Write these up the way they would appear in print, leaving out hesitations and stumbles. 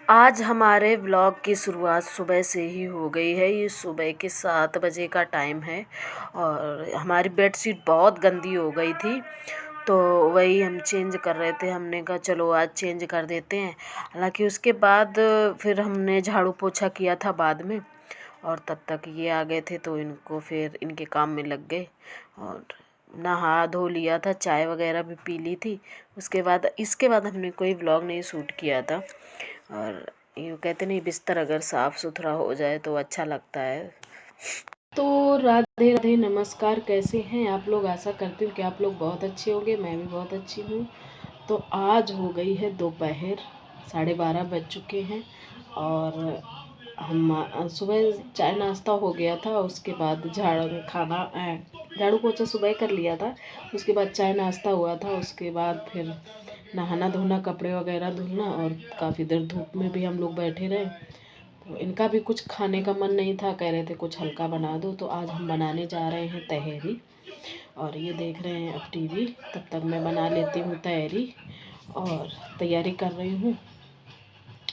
आज हमारे व्लॉग की शुरुआत सुबह से ही हो गई है। ये सुबह के 7 बजे का टाइम है और हमारी बेडशीट बहुत गंदी हो गई थी, तो वही हम चेंज कर रहे थे। हमने कहा चलो आज चेंज कर देते हैं। हालांकि उसके बाद फिर हमने झाड़ू पोछा किया था बाद में, और तब तक ये आ गए थे तो इनको फिर इनके काम में लग गए और नहा धो लिया था, चाय वगैरह भी पी ली थी। इसके बाद हमने कोई व्लॉग नहीं शूट किया था। और यूँ कहते नहीं, बिस्तर अगर साफ़ सुथरा हो जाए तो अच्छा लगता है। तो राधे राधे, नमस्कार। कैसे हैं आप लोग? आशा करती हूँ कि आप लोग बहुत अच्छे होंगे। मैं भी बहुत अच्छी हूँ। तो आज हो गई है दोपहर, 12:30 बज चुके हैं और हम सुबह चाय नाश्ता हो गया था। उसके बाद झाड़ू पोछा सुबह कर लिया था। उसके बाद चाय नाश्ता हुआ था। उसके बाद फिर नहाना धोना, कपड़े वगैरह धुलना, और काफ़ी देर धूप में भी हम लोग बैठे रहे। तो इनका भी कुछ खाने का मन नहीं था, कह रहे थे कुछ हल्का बना दो। तो आज हम बनाने जा रहे हैं तहरी, और ये देख रहे हैं अब टीवी। तब तक मैं बना लेती हूँ तहरी और तैयारी कर रही हूँ।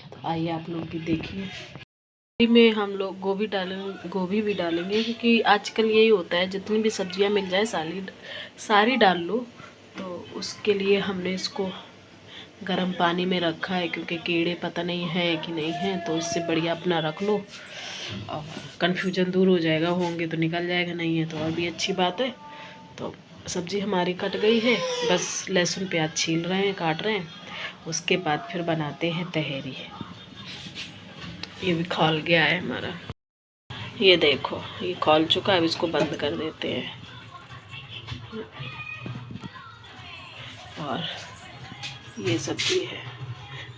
तो आइए आप लोग भी देखिए। में हम लोग गोभी भी डालेंगे, क्योंकि आजकल यही होता है, जितनी भी सब्जियां मिल जाए सारी डाल लो। तो उसके लिए हमने इसको गर्म पानी में रखा है, क्योंकि कीड़े पता नहीं है कि नहीं है। तो इससे बढ़िया अपना रख लो और कन्फ्यूजन दूर हो जाएगा। होंगे तो निकल जाएगा, नहीं है तो और भी अच्छी बात है। तो सब्ज़ी हमारी कट गई है, बस लहसुन प्याज छील रहे हैं, काट रहे हैं। उसके बाद फिर बनाते हैं तहरी। ये भी खौल गया है हमारा, ये देखो ये खौल चुका है। अब इसको बंद कर देते हैं। और ये सब्ज़ी है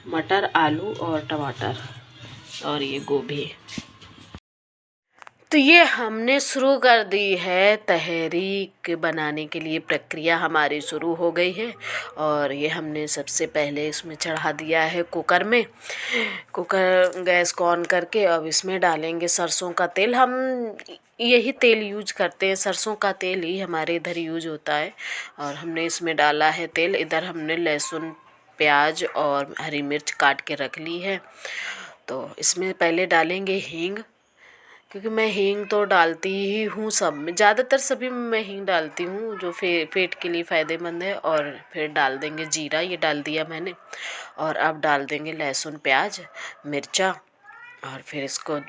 मटर, आलू और टमाटर, और ये गोभी। तो ये हमने शुरू कर दी है तहरी के बनाने के लिए। प्रक्रिया हमारी शुरू हो गई है। और ये हमने सबसे पहले इसमें चढ़ा दिया है कुकर में। कुकर गैस को ऑन करके अब इसमें डालेंगे सरसों का तेल। हम यही तेल यूज करते हैं, सरसों का तेल ही हमारे इधर यूज होता है। और हमने इसमें डाला है तेल। इधर हमने लहसुन, प्याज और हरी मिर्च काट के रख ली है। तो इसमें पहले डालेंगे हींग, क्योंकि मैं हींग तो डालती ही हूँ सब में, ज़्यादातर सभी में मैं हींग डालती हूँ, जो पेट के लिए फ़ायदेमंद है। और फिर डाल देंगे जीरा, ये डाल दिया मैंने। और अब डाल देंगे लहसुन, प्याज, मिर्चा, और फिर इसको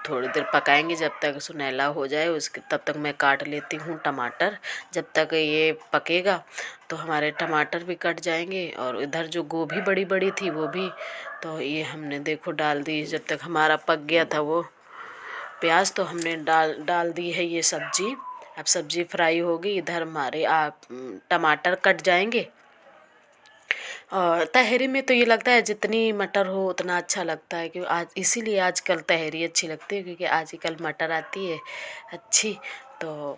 थोड़ी देर पकाएंगे जब तक सुनहला हो जाए। उसके तब तक मैं काट लेती हूँ टमाटर। जब तक ये पकेगा तो हमारे टमाटर भी कट जाएंगे। और इधर जो गोभी बड़ी बड़ी थी वो भी, तो ये हमने देखो डाल दी। जब तक हमारा पक गया था वो प्याज, तो हमने डाल दी है ये सब्जी। अब सब्जी फ्राई होगी, इधर हमारे टमाटर कट जाएंगे। और तहरी में तो ये लगता है जितनी मटर हो उतना अच्छा लगता है, क्योंकि आज इसीलिए आजकल तहरी अच्छी लगती है, क्योंकि आजकल मटर आती है अच्छी। तो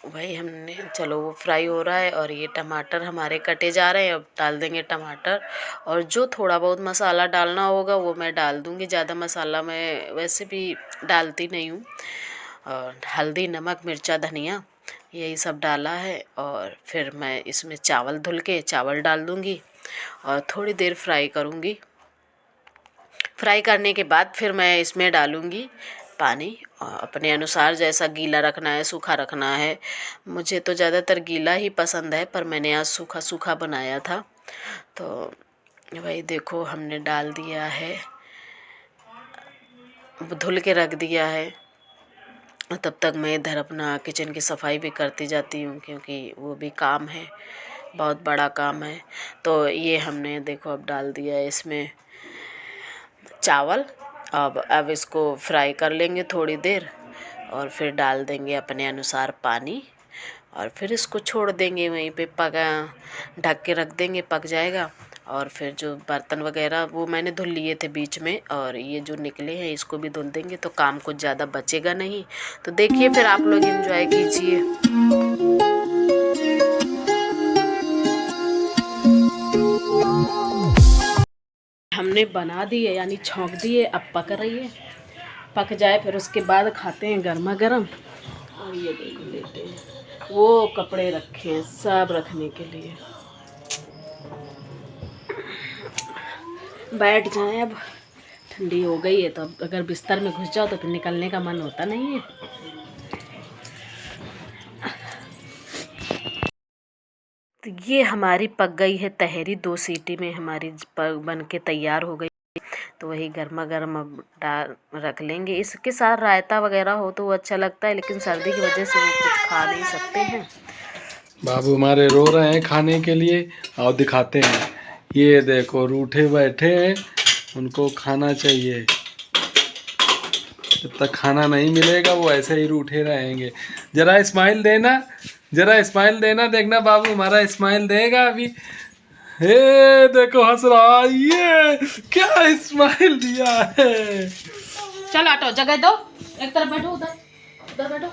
वही हमने, चलो वो फ्राई हो रहा है और ये टमाटर हमारे कटे जा रहे हैं। अब डाल देंगे टमाटर, और जो थोड़ा बहुत मसाला डालना होगा वो मैं डाल दूँगी। ज़्यादा मसाला मैं वैसे भी डालती नहीं हूँ। और हल्दी, नमक, मिर्चा, धनिया, यही सब डाला है। और फिर मैं इसमें चावल धुल के चावल डाल दूँगी और थोड़ी देर फ्राई करूँगी। फ्राई करने के बाद फिर मैं इसमें डालूँगी पानी, अपने अनुसार, जैसा गीला रखना है सूखा रखना है। मुझे तो ज़्यादातर गीला ही पसंद है, पर मैंने आज सूखा सूखा बनाया था। तो वही देखो हमने डाल दिया है, धुल के रख दिया है। तब तक मैं इधर अपना किचन की सफाई भी करती जाती हूँ, क्योंकि वो भी काम है, बहुत बड़ा काम है। तो ये हमने देखो अब डाल दिया है इसमें चावल। अब इसको फ्राई कर लेंगे थोड़ी देर, और फिर डाल देंगे अपने अनुसार पानी, और फिर इसको छोड़ देंगे वहीं पे ढक के रख देंगे, पक जाएगा। और फिर जो बर्तन वगैरह वो मैंने धुल लिए थे बीच में, और ये जो निकले हैं इसको भी धुल देंगे, तो काम कुछ ज़्यादा बचेगा नहीं। तो देखिए फिर आप लोग एंजॉय कीजिए। हमने बना दिए, यानी छौंक दिए, अब पक रही है। पक जाए फिर उसके बाद खाते हैं गर्मा गर्म। और ये देखो लेते हैं, वो कपड़े रखे हैं सब रखने के लिए। बैठ जाएं अब, ठंडी हो गई है तो अब अगर बिस्तर में घुस जाओ तो फिर निकलने का मन होता नहीं है। तो ये हमारी पक गई है तहरी, 2 सीटी में हमारी बन के तैयार हो गई। तो वही गर्मा गर्म अब डाल रख लेंगे। इसके साथ रायता वगैरह हो तो वो अच्छा लगता है, लेकिन सर्दी की वजह से वो कुछ खा नहीं सकते हैं। बाबू हमारे रो रहे हैं खाने के लिए, और दिखाते हैं। ये देखो रूठे बैठे हैं, उनको खाना चाहिए। जब तक खाना नहीं मिलेगा वो ऐसे ही रूठे रहेंगे। जरा स्माइल देना, जरा स्माइल देना, देखना बाबू हमारा स्माइल देगा अभी। हे देखो हंस रहा, ये क्या स्माइल दिया है। चलो हटो, जगह दो, एक तरफ बैठो, उधर उधर बैठो।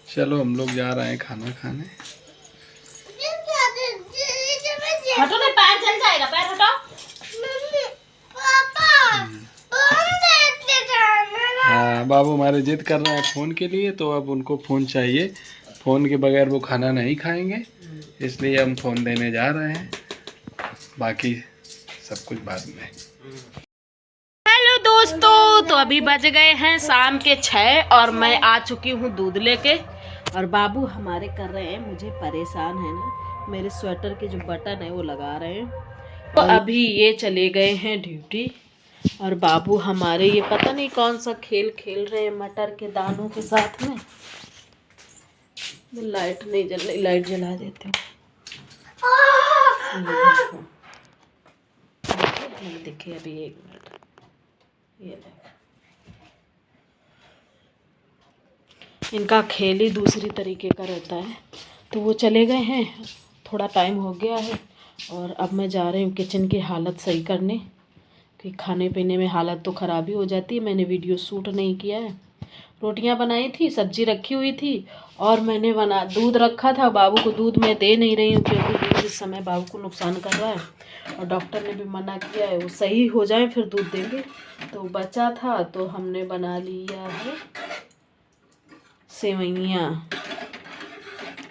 चलो हम लोग जा रहे हैं खाना खाने। हटो ना, पैर जल जाएगा, पैर हटो। हाँ बाबू हमारे जिद कर रहे हैं फ़ोन के लिए, तो अब उनको फ़ोन चाहिए। फ़ोन के बगैर वो खाना नहीं खाएंगे, इसलिए हम फ़ोन देने जा रहे हैं। बाकी सब कुछ बाद में। हेलो दोस्तों, तो अभी बज गए हैं शाम के 6 और मैं आ चुकी हूँ दूध लेके। और बाबू हमारे कर रहे हैं मुझे परेशान, है ना, मेरे स्वेटर के जो बटन है वो लगा रहे हैं। तो अभी ये चले गए हैं ड्यूटी, और बाबू हमारे ये पता नहीं कौन सा खेल खेल रहे हैं मटर के दानों के साथ में। लाइट नहीं जल रही, लाइट जला देती हूँ। नहीं दिखे अभी, 1 मिनट। ये देखो, इनका खेल ही दूसरी तरीके का रहता है। तो वो चले गए हैं, थोड़ा टाइम हो गया है, और अब मैं जा रही हूँ किचन की हालत सही करने, कि खाने पीने में हालत तो ख़राब ही हो जाती है। मैंने वीडियो शूट नहीं किया है। रोटियां बनाई थी, सब्जी रखी हुई थी, और मैंने दूध रखा था। बाबू को दूध मैं दे नहीं रही हूँ, क्योंकि दूध इस समय बाबू को नुकसान कर रहा है, और डॉक्टर ने भी मना किया है, वो सही हो जाए फिर दूध देंगे। तो बचा था तो हमने बना लिया है सेवइयाँ।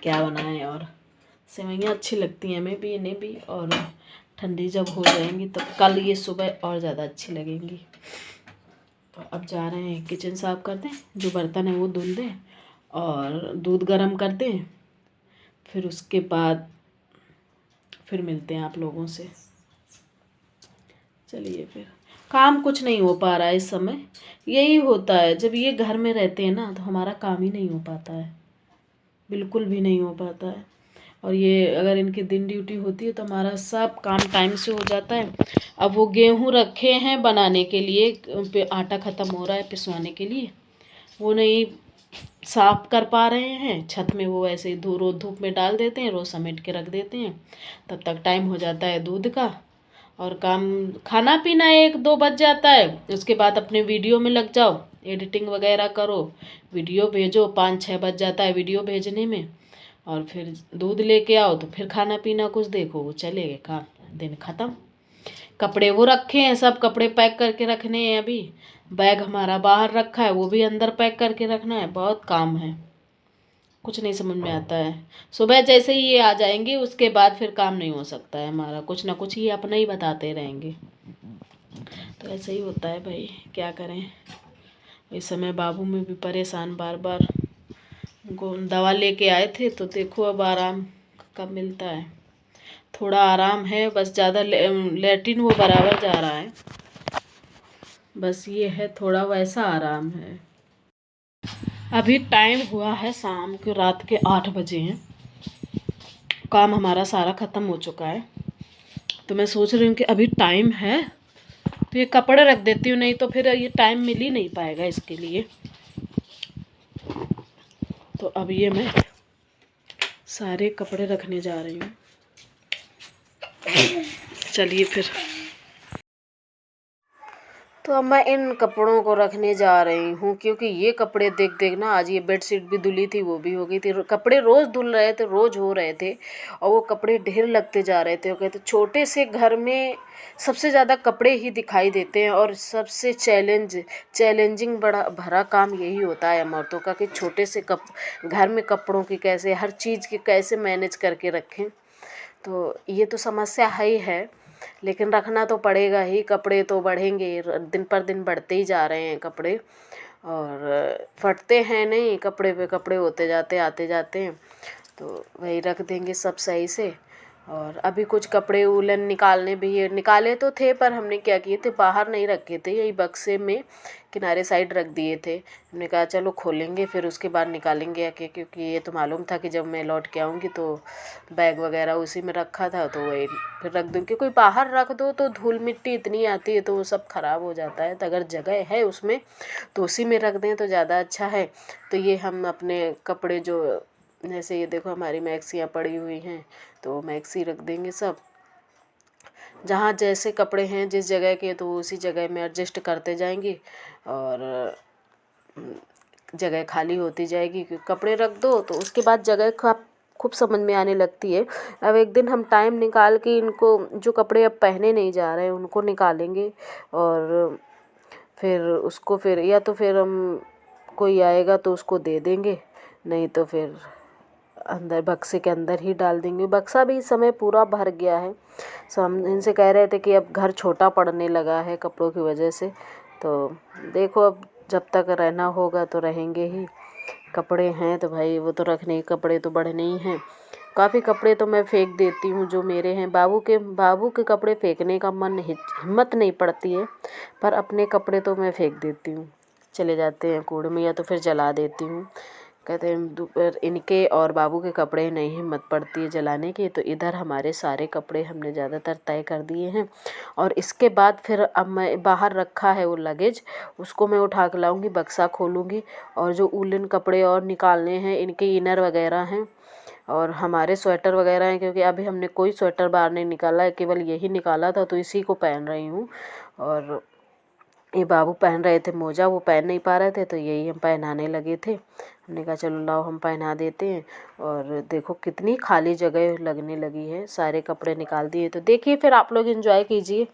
क्या बनाए, और सेवइयाँ अच्छी लगती हैं हमें भी, इन्हें भी, और ठंडी जब हो जाएंगी तो कल ये सुबह और ज़्यादा अच्छी लगेंगी। तो अब जा रहे हैं किचन साफ़ कर दें, जो बर्तन है वो धुल दें और दूध गर्म कर दें। फिर उसके बाद फिर मिलते हैं आप लोगों से। चलिए, फिर काम कुछ नहीं हो पा रहा है इस समय। यही होता है जब ये घर में रहते हैं ना, तो हमारा काम ही नहीं हो पाता है, बिल्कुल भी नहीं हो पाता है। और ये अगर इनकी दिन ड्यूटी होती है तो हमारा सब काम टाइम से हो जाता है। अब वो गेहूँ रखे हैं बनाने के लिए, आटा ख़त्म हो रहा है पिसवाने के लिए, वो नहीं साफ कर पा रहे हैं। छत में वो ऐसे ही रोज़ धूप में डाल देते हैं, रोज़ समेट के रख देते हैं। तब तक टाइम हो जाता है दूध का, और काम खाना पीना 1-2 बज जाता है। उसके बाद अपने वीडियो में लग जाओ, एडिटिंग वगैरह करो, वीडियो भेजो, 5-6 बज जाता है वीडियो भेजने में। और फिर दूध लेके आओ तो फिर खाना पीना कुछ देखो, वो चले गए काम, दिन ख़त्म। कपड़े वो रखे हैं, सब कपड़े पैक करके रखने हैं अभी। बैग हमारा बाहर रखा है, वो भी अंदर पैक करके रखना है। बहुत काम है, कुछ नहीं समझ में आता है। सुबह जैसे ही ये आ जाएंगे उसके बाद फिर काम नहीं हो सकता है हमारा, कुछ ना कुछ ये अपना ही बताते रहेंगे। तो ऐसे ही होता है भाई, क्या करें। इस समय बाबू में भी परेशान, बार बार उनको दवा लेके आए थे, तो देखो अब आराम कब मिलता है। थोड़ा आराम है बस, ज़्यादा लेटिन वो बराबर जा रहा है, बस ये है थोड़ा वैसा आराम है। अभी टाइम हुआ है शाम के, रात के 8 बजे हैं। काम हमारा सारा ख़त्म हो चुका है। तो मैं सोच रही हूँ कि अभी टाइम है तो ये कपड़े रख देती हूँ, नहीं तो फिर ये टाइम मिल ही नहीं पाएगा इसके लिए। तो अब ये मैं सारे कपड़े रखने जा रही हूँ। चलिए फिर। तो अब मैं इन कपड़ों को रखने जा रही हूँ, क्योंकि ये कपड़े देख देख ना, आज ये बेडशीट भी धुली थी, वो भी हो गई थी। कपड़े रोज़ धुल रहे थे, रोज़ हो रहे थे, और वो कपड़े ढेर लगते जा रहे थे। वो कहते छोटे से घर में सबसे ज़्यादा कपड़े ही दिखाई देते हैं, और सबसे चैलेंजिंग बड़ा भरा काम यही होता है औरतों का, कि छोटे से घर में कपड़ों की कैसे, हर चीज़ की कैसे मैनेज करके रखें। तो ये तो समस्या है ही है, लेकिन रखना तो पड़ेगा ही, कपड़े तो बढ़ेंगे, दिन पर दिन बढ़ते ही जा रहे हैं कपड़े, और फटते हैं नहीं, कपड़े पे कपड़े होते जाते आते जाते हैं, तो वही रख देंगे सब सही से। और अभी कुछ कपड़े उलन निकालने भी निकाले तो थे, पर हमने क्या किए थे, बाहर नहीं रखे थे, यही बक्से में किनारे साइड रख दिए थे। हमने कहा चलो खोलेंगे फिर उसके बाद निकालेंगे आके, क्योंकि ये तो मालूम था कि जब मैं लौट के आऊँगी तो बैग वगैरह उसी में रखा था, तो वही फिर रख दूँ, क्योंकि बाहर रख दो तो धूल मिट्टी इतनी आती है तो वो सब ख़राब हो जाता है। तो अगर जगह है उसमें तो उसी में रख दें तो ज़्यादा अच्छा है। तो ये हम अपने कपड़े जो, जैसे ये देखो हमारी मैक्सियाँ पड़ी हुई हैं, तो मैक्सी रख देंगे सब, जहाँ जैसे कपड़े हैं जिस जगह के, तो उसी जगह में एडजस्ट करते जाएंगे और जगह खाली होती जाएगी। क्योंकि कपड़े रख दो तो उसके बाद जगह खूब समझ में आने लगती है। अब एक दिन हम टाइम निकाल के इनको, जो कपड़े अब पहने नहीं जा रहे हैं उनको निकालेंगे, और फिर उसको फिर या तो फिर हम, कोई आएगा तो उसको दे देंगे, नहीं तो फिर अंदर बक्से के अंदर ही डाल देंगे। बक्सा भी इस समय पूरा भर गया है। सो हम इनसे कह रहे थे कि अब घर छोटा पड़ने लगा है कपड़ों की वजह से, तो देखो अब जब तक रहना होगा तो रहेंगे ही। कपड़े हैं तो भाई वो तो रखने के, कपड़े तो बढ़ने ही हैं। काफ़ी कपड़े तो मैं फेंक देती हूँ जो मेरे हैं। बाबू के कपड़े फेंकने का हिम्मत नहीं पड़ती है, पर अपने कपड़े तो मैं फेंक देती हूँ, चले जाते हैं कूड़े में, या तो फिर जला देती हूँ। कहते हैं दोपहर इनके और बाबू के कपड़े नहीं हिम्मत पड़ती है जलाने की, तो इधर हमारे सारे कपड़े हमने ज़्यादातर तय कर दिए हैं। और इसके बाद फिर अब मैं बाहर रखा है वो लगेज, उसको मैं उठा के लाऊंगी, बक्सा खोलूँगी, और जो उलन कपड़े और निकालने हैं, इनके इनर वगैरह हैं और हमारे स्वेटर वगैरह हैं, क्योंकि अभी हमने कोई स्वेटर बाहर नहीं निकाला है, केवल यही निकाला था तो इसी को पहन रही हूँ। और ये बाबू पहन रहे थे मोजा, वो पहन नहीं पा रहे थे तो यही हम पहनाने लगे थे। हमने कहा चलो लाओ हम पहना देते हैं। और देखो कितनी खाली जगह लगने लगी है, सारे कपड़े निकाल दिए। तो देखिए फिर आप लोग एंजॉय कीजिए।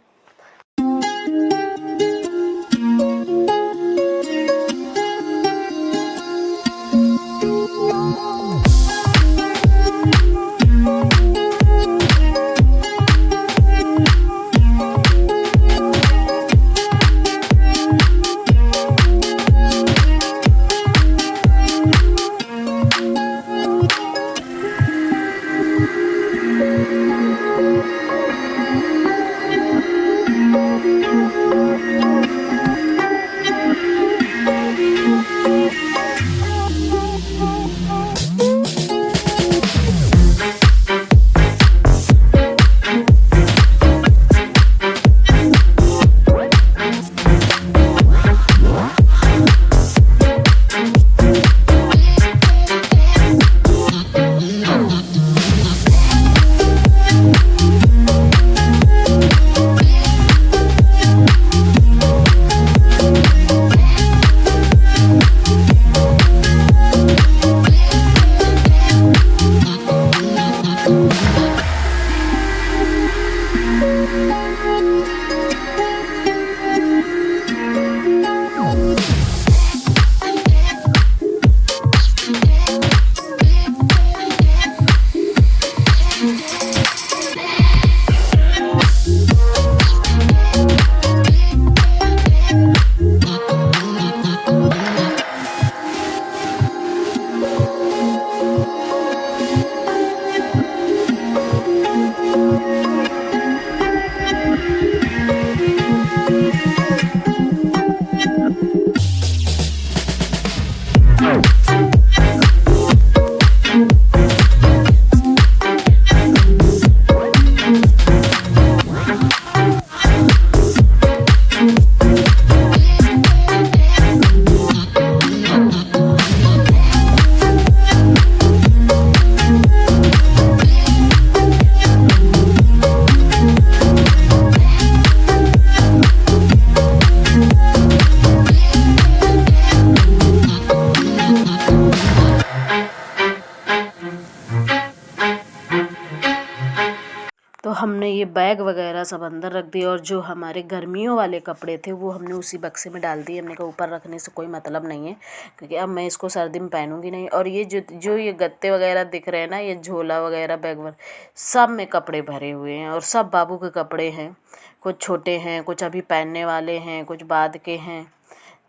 बैग वगैरह सब अंदर रख दिए, और जो हमारे गर्मियों वाले कपड़े थे वो हमने उसी बक्से में डाल दिए। हमने कहा ऊपर रखने से कोई मतलब नहीं है, क्योंकि अब मैं इसको सर्दी में पहनूंगी नहीं। और ये जो ये गत्ते वगैरह दिख रहे हैं ना, ये झोला वगैरह बैग वगैरह सब में कपड़े भरे हुए हैं, और सब बाबू के कपड़े हैं। कुछ छोटे हैं, कुछ अभी पहनने वाले हैं, कुछ बाद के हैं,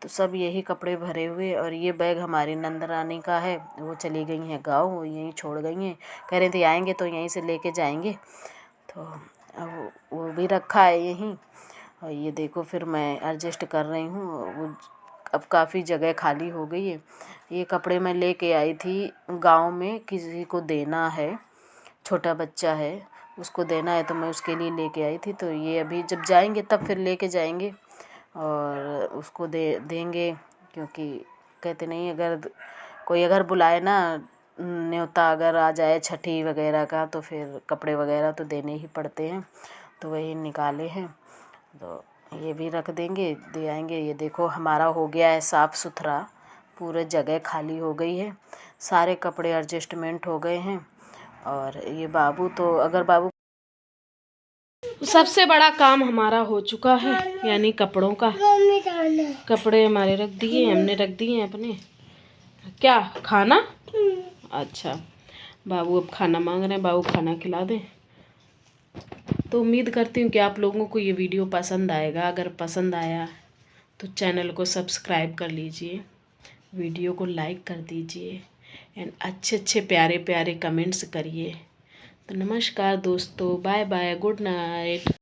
तो सब यही कपड़े भरे हुए। और ये बैग हमारी नंदरानी का है, वो चली गई हैं गाँव, वो यहीं छोड़ गई हैं। कह रही थी आएंगे तो यहीं से लेके जाएंगे, तो अब वो भी रखा है यहीं। और ये देखो फिर मैं एडजस्ट कर रही हूँ, वो अब काफ़ी जगह खाली हो गई है। ये कपड़े मैं लेके आई थी गांव में, किसी को देना है, छोटा बच्चा है उसको देना है, तो मैं उसके लिए लेके आई थी। तो ये अभी जब जाएंगे तब फिर लेके जाएंगे और उसको देंगे, क्योंकि कहते नहीं कोई अगर बुलाए ना, न्योता अगर आ जाए छठी वगैरह का, तो फिर कपड़े वगैरह तो देने ही पड़ते हैं। तो वही निकाले हैं, तो ये भी रख देंगे, दे आएंगे। ये देखो हमारा हो गया है साफ़ सुथरा, पूरे जगह खाली हो गई है, सारे कपड़े एडजस्टमेंट हो गए हैं। और ये बाबू तो अगर बाबू सबसे बड़ा काम हमारा हो चुका है, यानी कपड़ों का। कपड़े हमारे रख दिए, हमने रख दिए हैं अपने। क्या खाना? अच्छा, बाबू अब खाना मांग रहे हैं, बाबू खाना खिला दें। तो उम्मीद करती हूँ कि आप लोगों को ये वीडियो पसंद आएगा। अगर पसंद आया तो चैनल को सब्सक्राइब कर लीजिए, वीडियो को लाइक कर दीजिए, एंड अच्छे अच्छे प्यारे प्यारे कमेंट्स करिए। तो नमस्कार दोस्तों, बाय बाय, गुड नाइट।